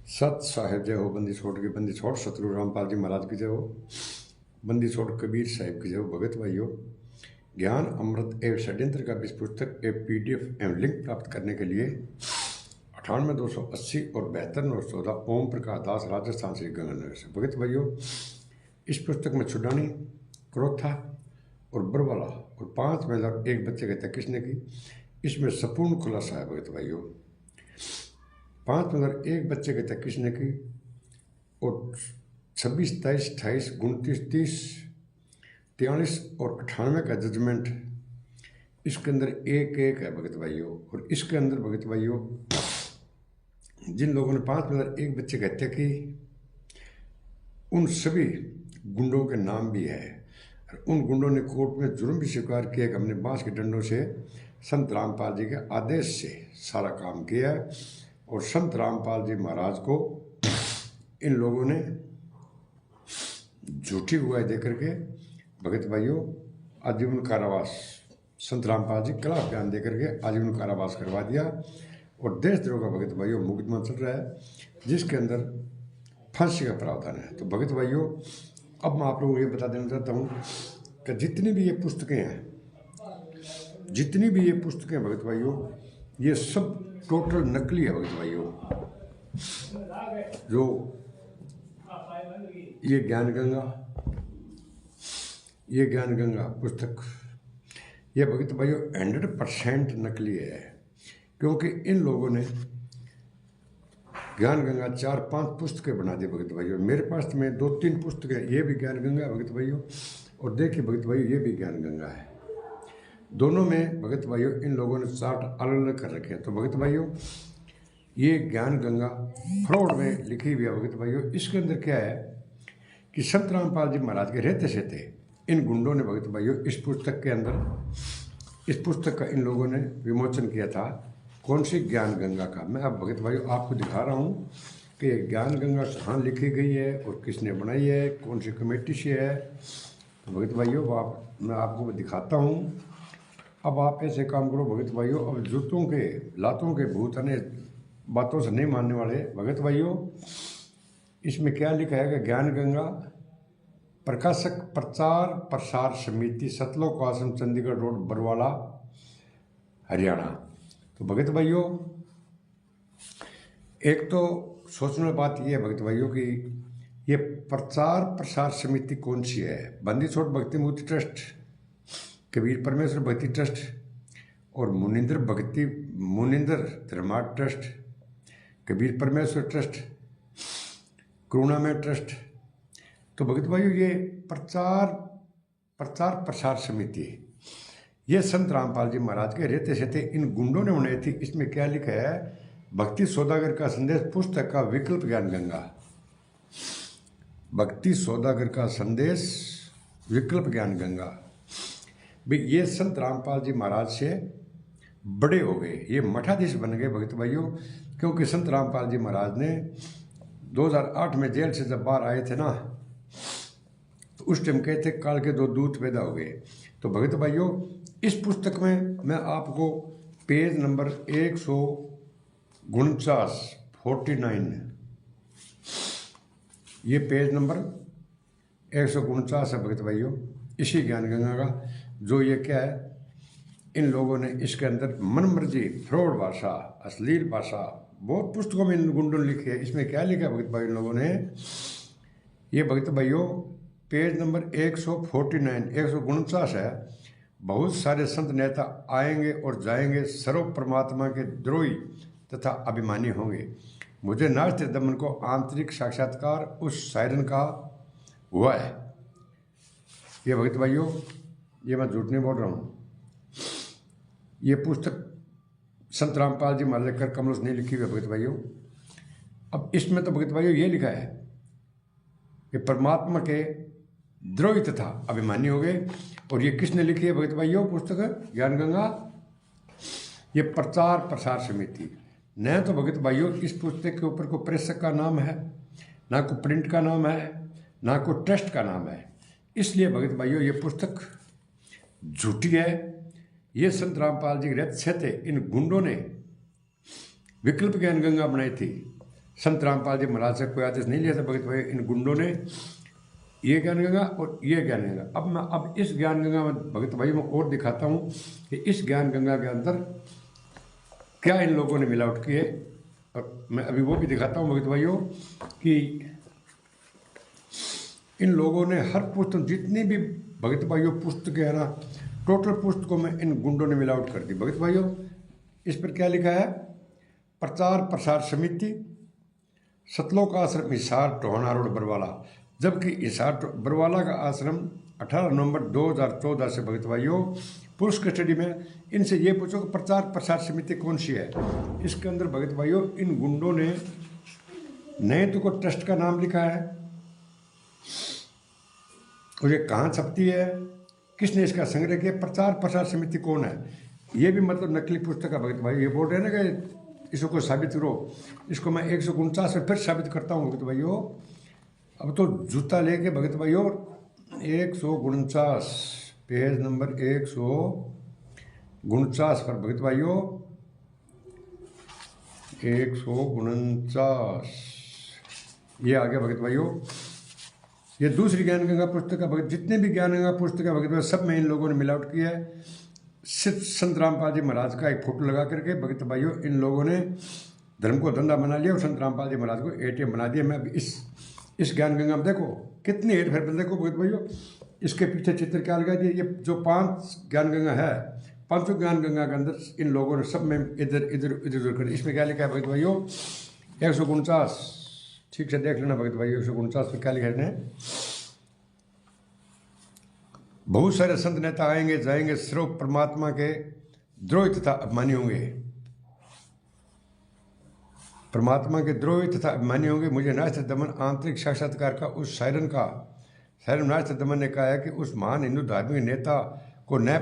सत साहेब जय हो, बंदी छोड़ के बंदी छोड़ सतगुरु रामपाल जी महाराज की जय हो, बंदी छोड़ कबीर साहिब की जय हो। भगत भाइयों, ज्ञान अमृत एवं षड्यंत्र का बीज पुस्तक एवं पीडीएफ एवं लिंक प्राप्त करने के लिए 98 280 और 72 914 ओम प्रकाश दास, राजस्थान श्री गंगानगर से। भगत भाइयों, इस पुस्तक में छुडानी, क्रोथा और बरवाला और 5 महिला और 1 बच्चे कहते हैं किसने की, इसमें संपूर्ण खुलासा है। भगत भाइयों, 5 महिला 1 बच्चे कहते हैं किसने की, और 26, 23, 28, 29, 30, 43 और 98 का जजमेंट इसके अंदर एक एक है भगत भाइयों। और इसके अंदर भगत भाइयों, जिन लोगों ने 5 महिला 1 बच्चे कहते कि उन सभी गुंडों के नाम भी है, और उन गुंडों ने कोर्ट में जुर्म भी स्वीकार किया कि हमने बांस के डंडों से संत रामपाल जी के आदेश से सारा काम किया है। और संत रामपाल जी महाराज को इन लोगों ने झूठी गवाही देकर के भगत भाइयों आजीवन कारावास, संत रामपाल जी खिलाफ बयान देकर के आजीवन कारावास करवा दिया। और देशद्रोह का भगत भाइयों मुकदमा चल रहा है, जिसके अंदर फांसी का प्रावधान है। तो भगत भाइयों, अब मैं आप लोगों को ये बता देना चाहता हूँ कि जितनी भी ये पुस्तकें भगत भाइयों, ये सब टोटल नकली है भगत भाइयों। जो ये ज्ञान गंगा पुस्तक, ये भगत भाइयों 100% नकली है, क्योंकि इन लोगों ने ज्ञान गंगा 4-5 पुस्तकें बना दी भगत भाइयों। मेरे पास में 2-3 पुस्तकें, ये भी ज्ञान गंगा भगत भाइयों, और देखिए भगत भाइयों ये भी ज्ञान गंगा है। दोनों में भगत भाइयों इन लोगों ने चार्ट अलग अलग कर रखे हैं। तो भगत भाइयों, ये ज्ञान गंगा फ्रॉड में लिखी हुई है भगत भाइयों। इसके अंदर क्या है कि संत रामपाल जी महाराज के रहते सहते इन गुंडों ने भगत भाइयों इस पुस्तक का इन लोगों ने विमोचन किया था। कौन सी? ज्ञान गंगा का। मैं अब भगत भाइयों आपको दिखा रहा हूँ कि ज्ञान गंगा कहाँ लिखी गई है और किसने बनाई है, कौन सी कमेटी से है। तो भगत भाइयों मैं आपको दिखाता हूँ। अब आप ऐसे काम करो भगत भाइयों, अब जूतों के लातों के भूत अने बातों से नहीं मानने वाले भगत भाइयों, इसमें क्या लिखा है कि ज्ञान गंगा प्रकाशक प्रचार प्रसार समिति, सतलोक आश्रम, चंडीगढ़ रोड, बरवाला, हरियाणा। तो भगत भाइयों, एक तो सोचने वाली बात यह है भगत भाइयों कि ये प्रचार प्रसार समिति कौन सी है? बंदी छोड़ भक्ति मूर्ति ट्रस्ट, कबीर परमेश्वर भक्ति ट्रस्ट और मुनिंदर धर्मार्थ ट्रस्ट, कबीर परमेश्वर ट्रस्ट, करुणामय ट्रस्ट। तो भगत भाइयों, ये प्रचार प्रसार समिति, ये संत रामपाल जी महाराज के रहते सहते इन गुंडों ने बनाई थी। इसमें क्या लिखा है? भक्ति सौदागर का संदेश पुस्तक का विकल्प ज्ञान गंगा, भक्ति सौदागर का संदेश विकल्प ज्ञान गंगा। भाई ये संत रामपाल जी महाराज से बड़े हो गए, ये मठाधीश बन गए भगत भाइयों। क्योंकि संत रामपाल जी महाराज ने 2008 में जेल से जब बाहर आए थे ना, तो उस टाइम कहते काल के 2 दूत पैदा हो गए। तो भगत भाइयों, इस पुस्तक में मैं आपको पेज नंबर 149 ये पेज नंबर 149 है भगत भाइयों, इसी ज्ञान गंगा का। जो ये क्या है, इन लोगों ने इसके अंदर मनमर्जी, फ्रॉड भाषा, अश्लील भाषा, बहुत पुस्तकों में इन गुंडों ने लिखी है। इसमें क्या लिखा है भगत भाई इन लोगों ने? ये भगत भाइयों पेज नंबर 149 है। बहुत सारे संत नेता आएंगे और जाएंगे, सर्व परमात्मा के द्रोही तथा अभिमानी होंगे। मुझे नास्तिक दमन को आंतरिक साक्षात्कार उस सायरन का हुआ है। ये भगत भाइयों, ये मैं झूठ नहीं बोल रहा हूँ। ये पुस्तक संत रामपाल जी महाराज कर कमल ने लिखी हुई है भगत भाइयों। अब इसमें तो भगत भाइयों ये लिखा है कि परमात्मा के द्रोही तथा अभिमानी हो गए। और ये किसने लिखी है भगत भाइयों पुस्तक ज्ञान गंगा? ये प्रचार प्रसार समिति। न तो भगत भाइयों इस पुस्तक के ऊपर कोई प्रेषक का नाम है, ना कोई प्रिंट का नाम है, ना कोई ट्रस्ट का नाम है। इसलिए भगत भाइयों ये पुस्तक झूठी है। ये संत रामपाल जी रहते थे, इन गुंडों ने विकल्प ज्ञान गंगा बनाई थी। संत रामपाल जी महाराज से कोई आदेश नहीं लिया था भगत भाई। इन गुंडों ने ये ज्ञान गंगा और ये ज्ञान गंगा, अब इस ज्ञान गंगा में भगत भाई मैं और दिखाता हूँ कि इस ज्ञान गंगा के अंदर क्या इन लोगों ने मिलावट की है। और मैं अभी वो भी दिखाता हूँ भगत भाइयों कि इन लोगों ने हर पुस्तक, जितनी भी भगत भाइयों पुस्तकें है ना, टोटल पुस्तकों में इन गुंडों ने मिलावट कर दी भगत भाइयों। इस पर क्या लिखा है? प्रचार प्रसार समिति, सतलोक आश्रम हिसार टोहाना रोड बरवाला। जबकि हिसार बरवाला का आश्रम 18 नवंबर 2014 से भगत भाइयों पुलिस कस्टडी में। इनसे ये पूछो कि प्रचार प्रसार समिति कौन सी है। इसके अंदर भगत भाइयों इन गुंडों ने नए तो को ट्रस्ट का नाम लिखा है, और ये कहाँ छपती है, किसने इसका संग्रह किया, प्रचार प्रसार समिति कौन है, ये भी मतलब नकली पुस्तक है भगत भाई। ये बोल रहे हैं ना कि इसको कोई साबित करो। इसको मैं 149 में फिर साबित करता हूँ भगत भाइयों। अब तो जूता लेके भगत भाइयों 149 पेज नंबर 149 पर भगत भाइयों 149 ये आ गया भगत भाइयों। ये दूसरी ज्ञान गंगा पुस्तक का भगत, जितने भी ज्ञान गंगा पुस्तक है भगत भाई सब में इन लोगों ने मिलावट किया है। सिर्फ संत रामपाल जी महाराज का एक फोटो लगा करके भगत भाइयों इन लोगों ने धर्म को धंधा बना लिया और संत रामपाल जी महाराज को ATM बना दिया। मैं इस ज्ञान गंगा में देखो कितनी हेर फेर, देखो भगत भाइयों इसके पीछे चित्र क्या लगा दिया। ये जो 5 ज्ञान गंगा है, 5 ज्ञान गंगा के अंदर इन लोगों ने सब में इधर इधर इधर उधर कर। इसमें क्या लिखा है भगत भाइयों 149, ठीक से देख लेना भगत भाई। 149 में क्या लिखा है? बहुत सारे संत नेता आएंगे जाएंगे, सिर्फ परमात्मा के द्रोही तथा अभिमानी होंगे, परमात्मा के द्रोही तथा अभिमानी होंगे। मुझे नास्तिक दमन आंतरिक साक्षात्कार का उस सायरन नास्तिक दमन ने कहा है कि उस महान हिंदू धार्मिक नेता को न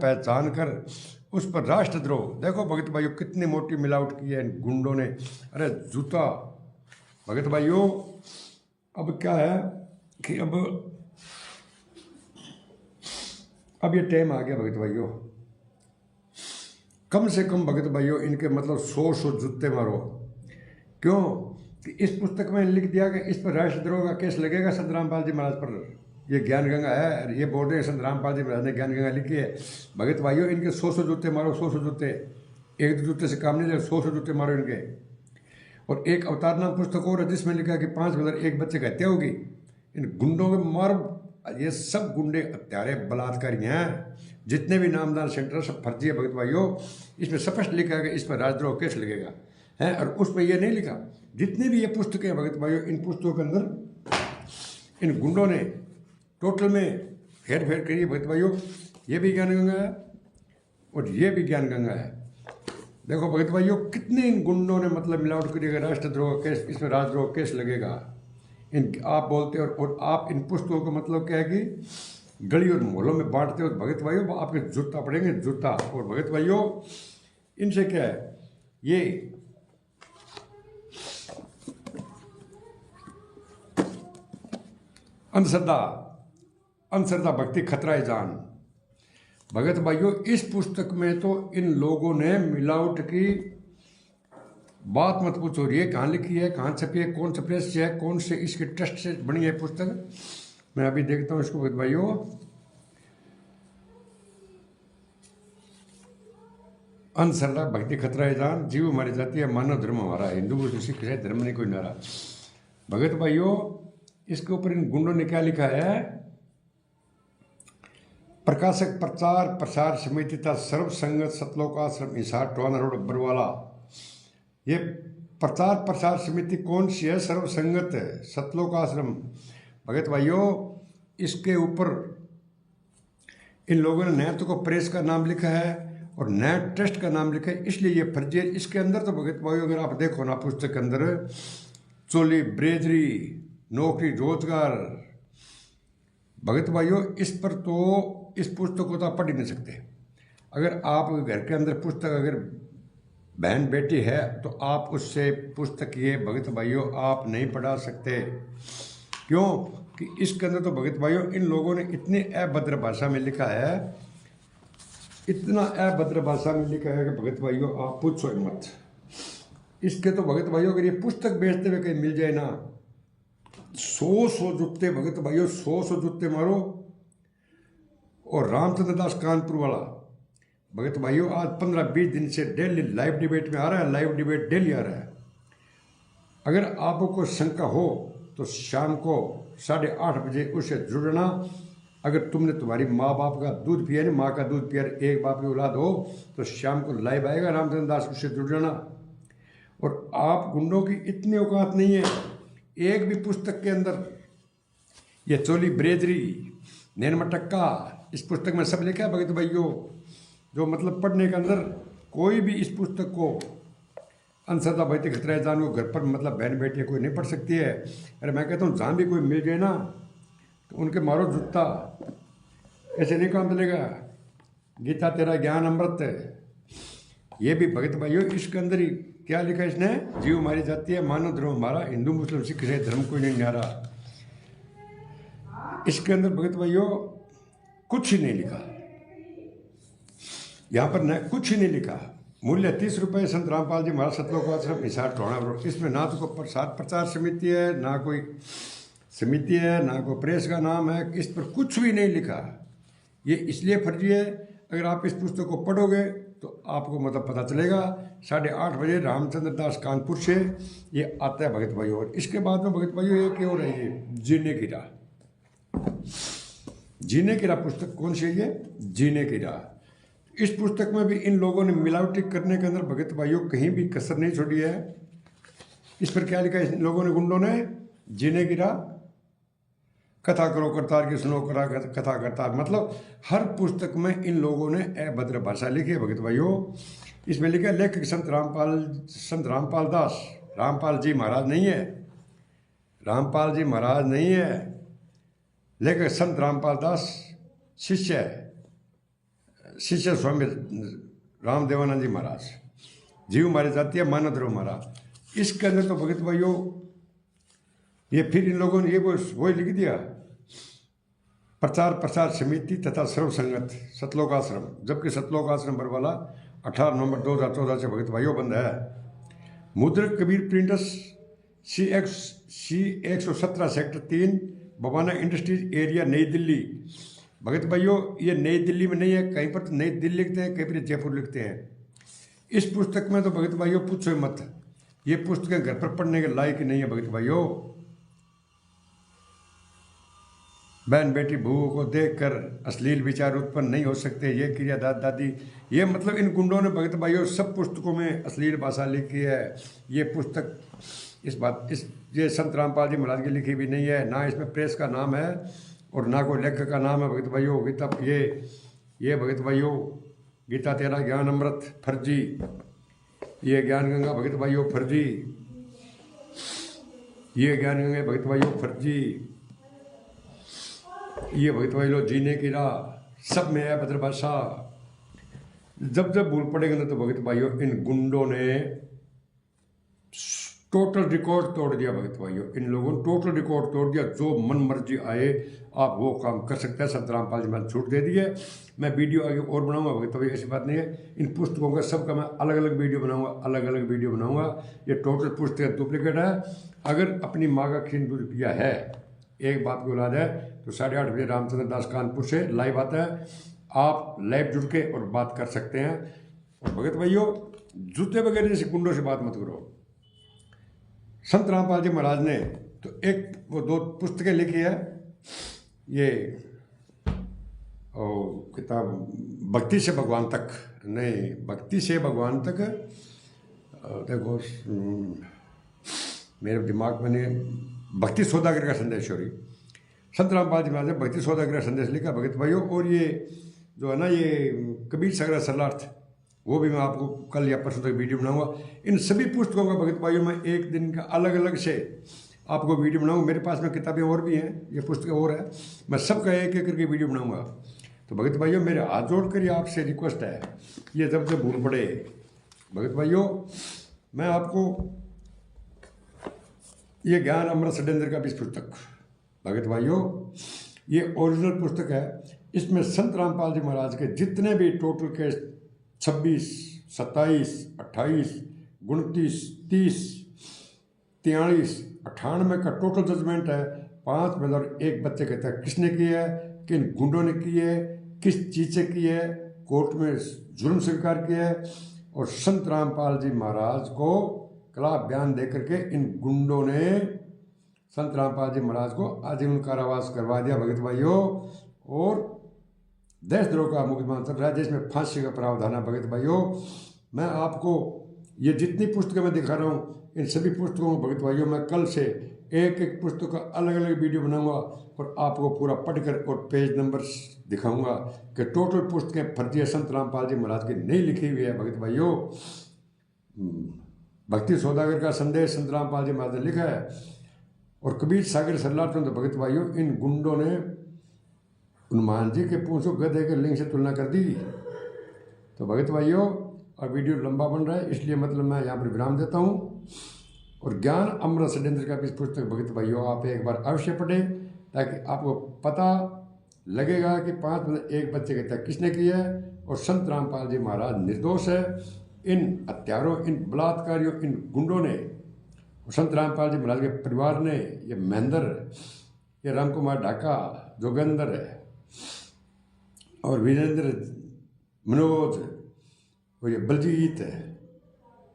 पहचान कर उस पर राष्ट्रद्रोह। देखो भगत भाइयों कितनी मोटी मिलावट की है इन गुंडों ने। अरे जूता भगत भाइयों। अब क्या है कि अब ये टाइम आ गया भगत भाइयों, कम से कम भगत भाइयों इनके मतलब 100 जूते मारो। क्यों कि इस पुस्तक में लिख दिया कि इस पर राष्ट्रद्रोह का केस लगेगा संत रामपाल जी महाराज पर। ये ज्ञान गंगा है, ये बोल रहे हैं संत रामपाल जी महाराज ने ज्ञान गंगा लिखी है। भगत भाइयों इनके 100 जूते मारो, 100 जूते। एक दो जूते से काम नहीं, 100 जूते मारो इनके। और एक अवतार नाम पुस्तक और है जिसमें लिखा है कि 5 मतलब एक बच्चे की हत्या होगी। इन गुंडों के मार, ये सब गुंडे हत्यारे बलात्कारी हैं। जितने भी नामदान सेंटर सब फर्जी है भगत भाइयों। इसमें स्पष्ट लिखा है कि इस पर राजद्रोह केस लगेगा है, और उसमें ये नहीं लिखा। जितनी भी ये पुस्तकें भगत भाइयों, इन पुस्तकों के अंदर इन गुंडों ने टोटल में हेर फेर करी है भगत भाइयों। ये भी ज्ञान गंगा है और ये भी ज्ञान गंगा है। देखो भगत भाइयों कितने इन गुंडों ने मतलब मिलावट करिएगा, राष्ट्रद्रोह केस, इसमें राजद्रोह केस लगेगा। इन आप बोलते और आप इन पुस्तकों का मतलब क्या है कि गली और मोहल्लों में बांटते हो भगत भाइयों, आपके जूता पड़ेंगे जूता। और भगत भाइयों इनसे क्या है, ये अंधश्रद्धा भक्ति खतरा है जान। भगत भाइयों इस पुस्तक में तो इन लोगों ने मिलावट की बात मत पूछो। ये कहाँ लिखी है, कहाँ छपी है, कौन सा प्रेस से है, कौन से इसके ट्रस्ट से बनी है पुस्तक। मैं अभी देखता हूँ इसको भगत भाइयों। अंधश्रद्धा भक्ति खतरा है जान, जीव हमारी जाति है, मानव धर्म हमारा, हिंदू मुस्लिम सिख ईसाई धर्म नहीं कोई नारा। भगत भाइयों इसके ऊपर इन गुंडों ने क्या लिखा है, प्रकाशक प्रचार प्रसार समिति तथा सर्व संगत सतलोक आश्रम हिसार टोहाना रोड बरवाला। ये प्रचार प्रसार समिति कौन सी है? सर्व संगत है, सतलोक आश्रम। भगत भाइयों इसके ऊपर इन लोगों ने न तो को प्रेस का नाम लिखा है और न ट्रस्ट का नाम लिखा है, इसलिए ये फर्जी है। इसके अंदर तो भगत भाइयों अगर आप देखो ना पुस्तक के अंदर चोली ब्रेजरी नौकरी रोजगार, भगत भाइयों इस पर तो इस पुस्तक को तो आप पढ़ ही नहीं सकते। अगर आप घर के अंदर पुस्तक अगर बहन बेटी है तो आप उससे पुस्तक ये भगत भाइयों आप नहीं पढ़ा सकते। क्यों कि इसके अंदर तो भगत भाइयों इन लोगों ने इतनी अभद्र भाषा में लिखा है, इतना अभद्र भाषा में लिखा है कि भगत भाइयों आप पूछो मत। इसके तो भगत भाइयों अगर ये पुस्तक बेचते हुए कहीं मिल जाए ना, 100 जूते भगत भाइयों, 100 जूते मारो। और रामचंद्र दास कानपुर वाला भगत भाइयों आज 15-20 दिन से डेली लाइव डिबेट में आ रहा है, लाइव डिबेट डेली आ रहा है। अगर आपको शंका हो तो शाम को 8:30 बजे उससे जुड़ना। अगर तुमने तुम्हारी माँ बाप का दूध पिया नहीं, माँ का दूध पिया, एक बाप की औलाद हो, तो शाम को लाइव आएगा रामचंद्र दास, उससे जुड़ जाना। और आप गुंडों की इतनी औकात नहीं है, एक भी पुस्तक के अंदर ये चोली ब्रेजरी नैनमटक्का, इस पुस्तक में सब लिखा है भगत भाइयों। जो मतलब पढ़ने के अंदर कोई भी इस पुस्तक को अंधश्रद्धा भक्ति खतरा जान को घर पर मतलब बहन बेटी कोई नहीं पढ़ सकती है। अरे मैं कहता हूँ जहाँ भी कोई मिल गए ना तो उनके मारो जूता, ऐसे नहीं काम चलेगा। गीता तेरा ज्ञान अमृत है, ये भी भगत भाइयों इसके अंदर ही क्या लिखा है इसने, जीव हमारी जाति है, मानव धर्म हमारा, हिंदू मुस्लिम सिख है, धर्म कोई नहीं न्यारा। इसके अंदर भगत भाइयों कुछ ही नहीं लिखा, यहाँ पर न कुछ ही नहीं लिखा। मूल्य 30 रुपये, संत रामपाल जी महाराज सतलोक आश्रम हिसार टोणा। इसमें ना तो कोई प्रचार समिति है, ना कोई समिति है, ना कोई प्रेस का नाम है, इस पर कुछ भी नहीं लिखा। ये इसलिए फर्जी है, अगर आप इस पुस्तक को पढ़ोगे तो आपको मतलब पता चलेगा। 8:30 बजे रामचंद्र दास कानपुर से ये आता है भगत भाइयों। और इसके बाद में भगत भाइयों एक और है, ये जीने की राह। जीने की राह पुस्तक कौन सी है ये, जीने की राह। इस पुस्तक में भी इन लोगों ने मिलावटी करने के अंदर भगत भाइयों कहीं भी कसर नहीं छोड़ी है। इस पर क्या लिखा है इन लोगों ने, गुंडों ने, जीने की राह, कथा करो करतार की सुनो करा कथा करतार। मतलब हर पुस्तक में इन लोगों ने अभद्र भाषा लिखी है भगत भाइयों। इसमें लिखा है लेखक संत रामपाल दास, रामपाल जी महाराज नहीं है, रामपाल जी महाराज नहीं है, लेखक संत रामपाल दास, शिष्य स्वामी रामदेवानंद जी महाराज, जीव हमारी जाति है, मानव धर्म महाराज। इसके अंदर तो भगत भाइयों ये फिर इन लोगों ने ये वो लिख दिया, प्रचार प्रसार समिति तथा सर्व संगत सतलोक आश्रम, जबकि सतलोक आश्रम बरवाला 18 नवंबर 2014 से भगत भाइयों बंद है। मुद्रक Kabir printers C117 sector 3 Bawana industries area नई दिल्ली। भगत भाइयों ये नई दिल्ली में नहीं है, कहीं पर तो नई दिल्ली लिखते हैं, कहीं पर जयपुर लिखते हैं। इस पुस्तक में तो भगत भाइयों पूछो मत, ये पुस्तकें घर पर पढ़ने के लायक नहीं है भगत भाइयों। बहन बेटी बहुओं को देखकर अश्लील विचार उत्पन्न नहीं हो सकते, ये क्रिया दादी, ये मतलब इन गुंडों ने भगत भाइयों सब पुस्तकों में अश्लील भाषा लिखी है। ये पुस्तक ये संत रामपाल जी महाराज की लिखी भी नहीं है, ना इसमें प्रेस का नाम है और ना कोई लेखक का नाम है भगत भाइयों। गीता ये भगत भाइयों गीता तेरा ज्ञान अमृत फर्जी, ये ज्ञान गंगा भगत भाइयों फर्जी, ये ज्ञान गंगा भगत भाइयों फर्जी, ये भगत भाइयों जीने की राह, सब में है भद्र भाषा। जब भूल पड़ेगा ना तो भगत भाइयों इन गुंडों ने टोटल रिकॉर्ड तोड़ दिया भगत भाइयों, इन लोगों ने टोटल रिकॉर्ड तोड़ दिया। जो मन मर्जी आए आप वो काम कर सकते हैं। संत रामपाल जी मैंने छूट दे दी है, मैं वीडियो आगे और बनाऊंगा भगत भाइयों, ऐसी बात नहीं है। इन पुस्तकों का सबका मैं अलग अलग वीडियो बनाऊंगा, ये टोटल पुस्तक डुप्लीकेट है। अगर अपनी माँ का खीन दूध पिया है, एक बाप की औलाद है, तो 8:30 बजे रामचंद्र दास कानपुर से लाइव आता है, आप लाइव जुड़ के और बात कर सकते हैं। और भगत भाइयों जूते वगैरह जैसे गुंडों से बात मत करो। संत रामपाल जी महाराज ने तो वो 2 पुस्तकें लिखी है, ये और किताब भक्ति से भगवान तक, नहीं भक्ति से भगवान तक, देखो मेरे दिमाग में नहीं, भक्ति सौदागर का संदेश, सॉरी संत रामपाल जी महाराज ने भक्ति सौदागर का संदेश लिखा भगत भाइयों। और ये जो है ना ये कबीर सागर सरलार्थ, वो भी मैं आपको कल या परसों तक वीडियो बनाऊंगा। इन सभी पुस्तकों का भगत भाइयों मैं एक दिन का अलग अलग से आपको वीडियो बनाऊंगा। मेरे पास में किताबें और भी हैं, ये पुस्तकें और है, मैं सबका एक एक करके वीडियो बनाऊंगा। तो भगत भाइयों मेरे हाथ जोड़ कर आपसे रिक्वेस्ट है, ये जब भूल पड़े भगत भाइयों, मैं आपको ये ज्ञान अमृत षड्यंत्र का भी पुस्तक भगत भाइयों, ये ओरिजिनल पुस्तक है। इसमें संत रामपाल जी महाराज के जितने भी टोटल के 26, 27, 28 29, 30, 43, 98 का टोटल जजमेंट है। 5 महिला और 1 बच्चे के तहत किसने की है, किन गुंडों ने की है, किस चीज से की है, कोर्ट में जुर्म स्वीकार किया है। और संत रामपाल जी महाराज को खिलाफ बयान देकर के इन गुंडों ने संत रामपाल जी महाराज को आजीवन कारावास करवा दिया भगत भाइयों। और देशद्रोह का मुकदमा चल रहा है जिसमें फांसी का प्रावधान है भगत भाइयों। मैं आपको ये जितनी पुस्तकें मैं दिखा रहा हूँ इन सभी पुस्तकों को भगत भाइयों मैं कल से एक एक पुस्तक का अलग अलग वीडियो बनाऊंगा और आपको पूरा पढ़कर और पेज नंबर दिखाऊंगा कि टोटल पुस्तकें फर्जी संत रामपाल जी महाराज की नहीं लिखी हुई है भगत भाइयों। भक्ति सौदागर का संदेश संत रामपाल जी महाराज ने लिखा है और कबीर सागर सरलाचंद भगत भाइयों इन गुंडों ने हनुमान जी के पूंछों गधे के लिंग से तुलना कर दी। तो भगत भाइयों और वीडियो लंबा बन रहा है इसलिए मतलब मैं यहाँ पर विराम देता हूँ। और ज्ञान अमृत षड्यंत्र का भी पुस्तक भगत भाइयों आप एक बार अवश्य पढ़ें ताकि आपको पता लगेगा कि 5 में 1 बच्चे के तक किसने किया है और संत रामपाल जी महाराज निर्दोष है। इन हत्यारों, इन बलात्कारियों, इन गुंडों ने, संत रामपाल जी महाराज के परिवार ने, ये महेंद्र, ये राम कुमार ढाका, जोगेंद्र है और वीरेंद्र, मनोज और ये बलजीत है,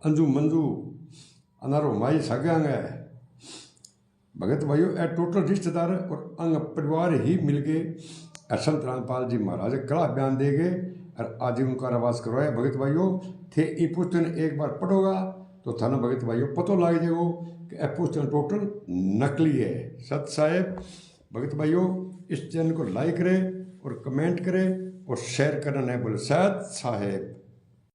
अंजू मंजू, अनारो माई सागांग है भगत भाइयों। ए टोटल रिश्तेदार और अंग परिवार ही मिलके संत रामपाल जी महाराज के खिलाफ बयान देंगे और आजीवन कारावास करवाए भगत भाइयों। थे ये पुस्तक एक बार पढ़ोगा तो थाना भगत भाइयों पतो लग जाएगो कि यह पुस्तक टोटल नकली है। सत साहेब भगत भाइयों इस चैनल को लाइक करें और कमेंट करें और शेयर करना नहीं बोले। सत साहेब।